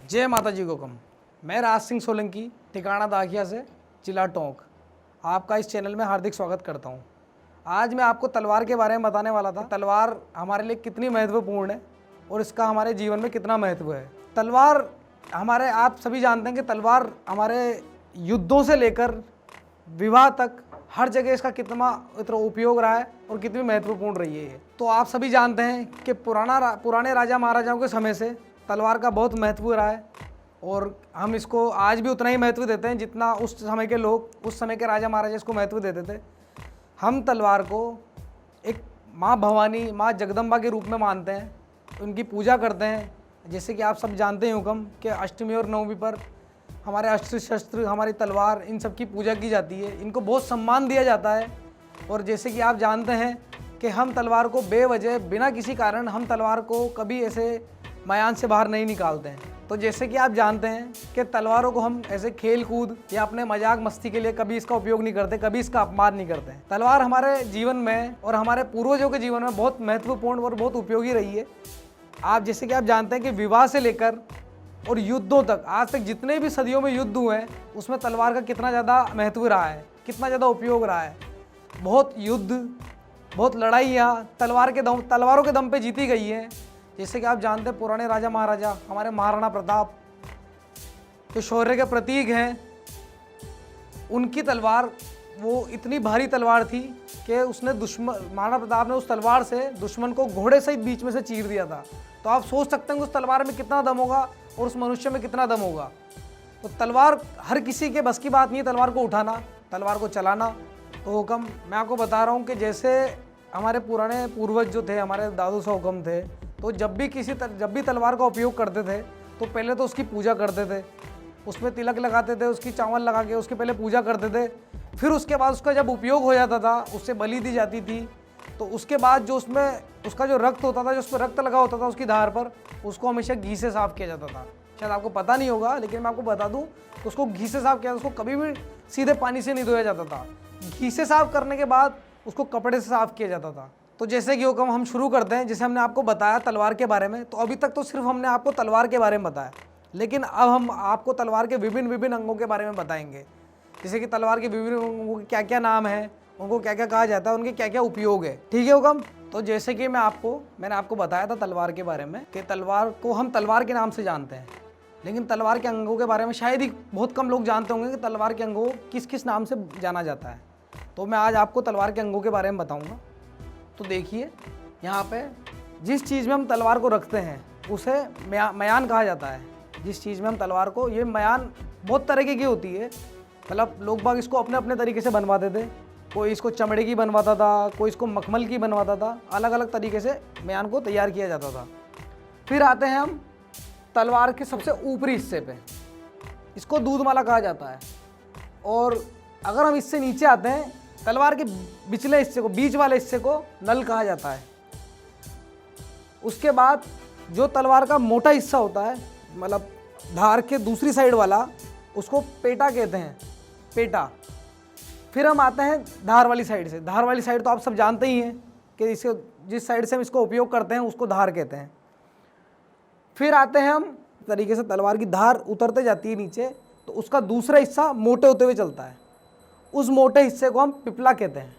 जय माता जी को कम। मैं राज सिंह सोलंकी, ठिकाना दाखिया से, जिला टोंक, आपका इस चैनल में हार्दिक स्वागत करता हूं। आज मैं आपको तलवार के बारे में बताने वाला था। तलवार हमारे लिए कितनी महत्वपूर्ण है और इसका हमारे जीवन में कितना महत्व है। तलवार हमारे, आप सभी जानते हैं कि तलवार हमारे युद्धों से लेकर विवाह तक हर जगह इसका कितना उपयोग रहा है और कितनी महत्वपूर्ण रही है ये। तो आप सभी जानते हैं कि पुराने राजा महाराजाओं के समय से तलवार का बहुत महत्व रहा है और हम इसको आज भी उतना ही महत्व देते हैं जितना उस समय के लोग, उस समय के राजा महाराजा इसको महत्व देते थे। हम तलवार को एक माँ भवानी, माँ जगदम्बा के रूप में मानते हैं, उनकी पूजा करते हैं। जैसे कि आप सब जानते हैं हुक्म कि अष्टमी और नवमी पर हमारे अस्त्र शस्त्र, हमारी तलवार, इन सब की पूजा की जाती है, इनको बहुत सम्मान दिया जाता है। और जैसे कि आप जानते हैं कि हम तलवार को बेवजह, बिना किसी कारण, हम तलवार को कभी ऐसे मैदान से बाहर नहीं निकालते हैं। तो जैसे कि आप जानते हैं कि तलवारों को हम ऐसे खेल कूद या अपने मजाक मस्ती के लिए कभी इसका उपयोग नहीं करते, कभी इसका अपमान नहीं करते हैं। तलवार हमारे जीवन में और हमारे पूर्वजों के जीवन में बहुत महत्वपूर्ण और बहुत उपयोगी रही है। आप जैसे कि आप जानते हैं कि विवाह से लेकर और युद्धों तक, आज तक जितने भी सदियों में युद्ध हुए हैं उसमें तलवार का कितना ज़्यादा महत्व रहा है, कितना ज़्यादा उपयोग रहा है। बहुत युद्ध, बहुत लड़ाइयाँ तलवारों के दम पे जीती गई हैं। जैसे कि आप जानते हैं पुराने राजा महाराजा, हमारे महाराणा प्रताप जो शौर्य के प्रतीक हैं, उनकी तलवार वो इतनी भारी तलवार थी कि उसने महाराणा प्रताप ने उस तलवार से दुश्मन को घोड़े सहित बीच में से चीर दिया था। तो आप सोच सकते हैं कि उस तलवार में कितना दम होगा और उस मनुष्य में कितना दम होगा। तो तलवार हर किसी के बस की बात नहीं है, तलवार को उठाना, तलवार को चलाना। तो हुक्म मैं आपको बता रहा हूँ कि जैसे हमारे पुराने पूर्वज जो थे, हमारे दादू से हुक्म थे, तो जब भी तलवार का उपयोग करते थे तो पहले तो उसकी पूजा करते थे, उसमें तिलक लगाते थे, उसकी चावल लगा के उसके पहले पूजा करते थे। फिर उसके बाद उसका जब उपयोग हो जाता था, उससे बलि दी जाती थी, तो उसके बाद जो उसमें उसका जो रक्त होता था, जो उस पर रक्त लगा होता था उसकी धार पर, उसको हमेशा घी से साफ़ किया जाता था। शायद आपको पता नहीं होगा, लेकिन मैं आपको बता दूं, उसको घी से साफ़ किया, उसको कभी भी सीधे पानी से नहीं धोया जाता था। घी से साफ़ करने के बाद उसको कपड़े से साफ़ किया जाता था। तो जैसे कि हुक्म हम शुरू करते हैं। जैसे हमने आपको बताया तलवार के बारे में, तो अभी तक तो सिर्फ हमने आपको तलवार के बारे में बताया, लेकिन अब हम आपको तलवार के विभिन्न अंगों के बारे में बताएंगे। जैसे कि तलवार के विभिन्न अंगों के क्या क्या नाम है, उनको क्या क्या कहा जाता है, उनके क्या क्या उपयोग है। ठीक है हुक्म। तो जैसे कि मैंने आपको बताया था तलवार के बारे में कि तलवार को हम तलवार के नाम से जानते हैं, लेकिन तलवार के अंगों के बारे में शायद ही बहुत कम लोग जानते होंगे कि तलवार के अंगों किस किस नाम से जाना जाता है। तो मैं आज आपको तलवार के अंगों के बारे में बताऊँगा। तो देखिए, यहाँ पे जिस चीज़ में हम तलवार को रखते हैं उसे मयान कहा जाता है। जिस चीज़ में हम तलवार को, ये मयान बहुत तरीके की होती है, मतलब लोग बाग इसको अपने अपने तरीके से बनवाते थे। कोई इसको चमड़े की बनवाता था, कोई इसको मखमल की बनवाता था, अलग अलग तरीके से मयान को तैयार किया जाता था। फिर आते हैं हम तलवार के सबसे ऊपरी हिस्से पे, इसको दूधमाला कहा जाता है। और अगर हम इससे नीचे आते हैं, तलवार के बिचले हिस्से को, बीच वाले हिस्से को नल कहा जाता है। उसके बाद जो तलवार का मोटा हिस्सा होता है, मतलब धार के दूसरी साइड वाला, उसको पेटा कहते हैं, पेटा। फिर हम आते हैं धार वाली साइड से। धार वाली साइड तो आप सब जानते ही हैं कि इसे, जिस साइड से हम इसको उपयोग करते हैं उसको धार कहते हैं। फिर आते हैं हम तरीके से, तलवार की धार उतरते जाती है नीचे, तो उसका दूसरा हिस्सा मोटे होते हुए चलता है, उस मोटे हिस्से को हम पिपला कहते हैं।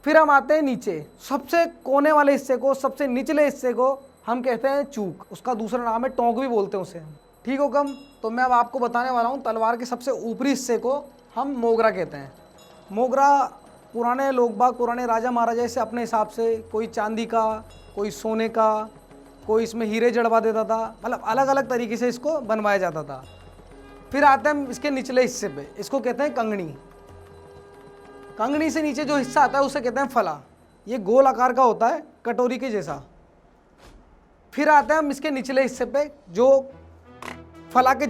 फिर हम आते हैं नीचे, सबसे कोने वाले हिस्से को, सबसे निचले हिस्से को हम कहते हैं चूक, उसका दूसरा नाम है टोंक भी बोलते हैं उसे हम। ठीक हो कम। तो मैं अब आपको बताने वाला हूँ तलवार के सबसे ऊपरी हिस्से को हम मोगरा कहते हैं। मोगरा पुराने लोग बाग, पुराने राजा महाराजा से अपने हिसाब से, कोई चांदी का, कोई सोने का, कोई इसमें हीरे जड़वा देता था, मतलब अलग अलग तरीके से इसको बनवाया जाता था। फिर आते हैं इसके निचले हिस्से पे, इसको कहते हैं कंगनी। कंगनी से नीचे जो हिस्सा आता है उसे कहते हैं फला। ये गोल आकार का होता है, कटोरी के जैसा। फिर आते हैं हम इसके निचले हिस्से पे, जो फला के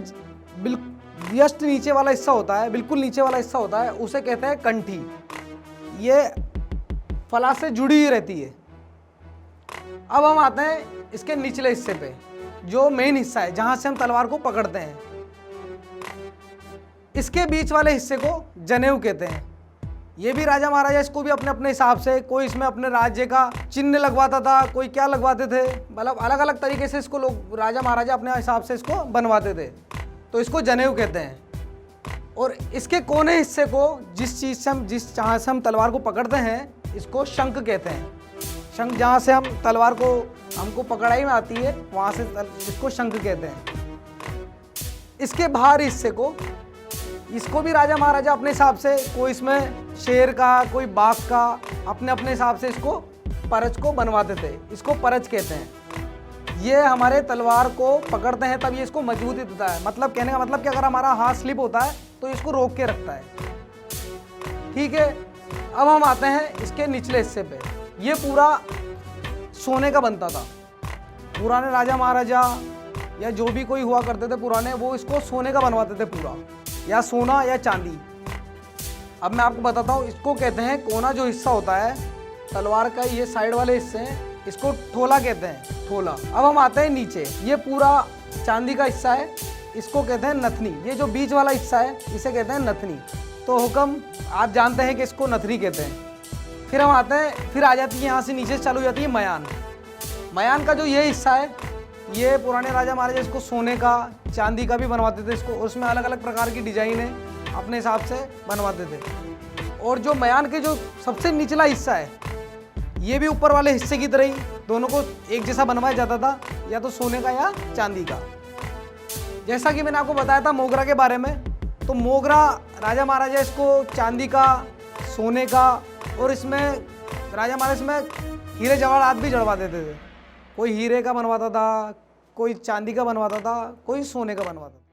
जस्ट नीचे वाला हिस्सा होता है, बिल्कुल नीचे वाला हिस्सा होता है, उसे कहते हैं कंठी। ये फला से जुड़ी ही रहती है। अब हम आते हैं इसके निचले हिस्से पे, जो मेन हिस्सा है, जहां से हम तलवार को पकड़ते हैं। इसके बीच वाले हिस्से को जनेऊ कहते हैं। ये भी राजा महाराजा इसको भी अपने अपने हिसाब से, कोई इसमें अपने राज्य का चिन्ह लगवाता था, कोई क्या लगवाते थे, मतलब अलग अलग तरीके से इसको लोग राजा महाराजा अपने हिसाब से इसको बनवाते थे। तो इसको जनेऊ कहते हैं। और इसके कोने हिस्से को जिस चीज़ से हम जहाँ से हम तलवार को पकड़ते हैं इसको शंख कहते हैं। शंख जहाँ से हम तलवार को हमको पकड़ाई में आती है वहाँ से इसको शंख कहते हैं। इसके बाहर हिस्से को, इसको भी राजा महाराजा अपने हिसाब से, कोई इसमें शेर का, कोई बाघ का, अपने अपने हिसाब से इसको परच को बनवाते थे। इसको परच कहते हैं। ये हमारे तलवार को पकड़ते हैं तब ये इसको मजबूती देता है। मतलब कहने का मतलब कि अगर हमारा हाथ स्लिप होता है तो इसको रोक के रखता है। ठीक है, अब हम आते हैं इसके निचले हिस्से पे। ये पूरा सोने का बनता था। पुराने राजा महाराजा या जो भी कोई हुआ करते थे पुराने, वो इसको सोने का बनवाते थे पूरा, या सोना या चांदी। अब मैं आपको बताता हूँ, इसको कहते हैं कोना। जो हिस्सा होता है तलवार का, ये साइड वाले हिस्से हैं, इसको ठोला कहते हैं, ठोला। अब हम आते हैं नीचे, ये पूरा चांदी का हिस्सा है, इसको कहते हैं नथनी। ये जो बीच वाला हिस्सा है इसे कहते हैं नथनी। तो हुक्म आप जानते हैं कि इसको नथनी कहते हैं। फिर हम आते हैं, फिर आ जाती है यहाँ से नीचे चालू हो जाती है मयान। मयान का जो ये हिस्सा है, ये पुराने राजा महाराजा इसको सोने का, चांदी का भी बनवाते थे इसको, और उसमें अलग अलग प्रकार की डिजाइनें अपने हिसाब से बनवाते थे। और जो मयान के जो सबसे निचला हिस्सा है, ये भी ऊपर वाले हिस्से की तरह ही दोनों को एक जैसा बनवाया जाता था, या तो सोने का या चांदी का। जैसा कि मैंने आपको बताया था मोगरा के बारे में, तो मोगरा राजा महाराजा इसको चांदी का, सोने का, और इसमें राजा महाराजा इसमें हीरे जवाहरात भी जड़वा देते थे। कोई हीरे का बनवाता था, कोई चांदी का बनवाता था, कोई सोने का बनवाता था।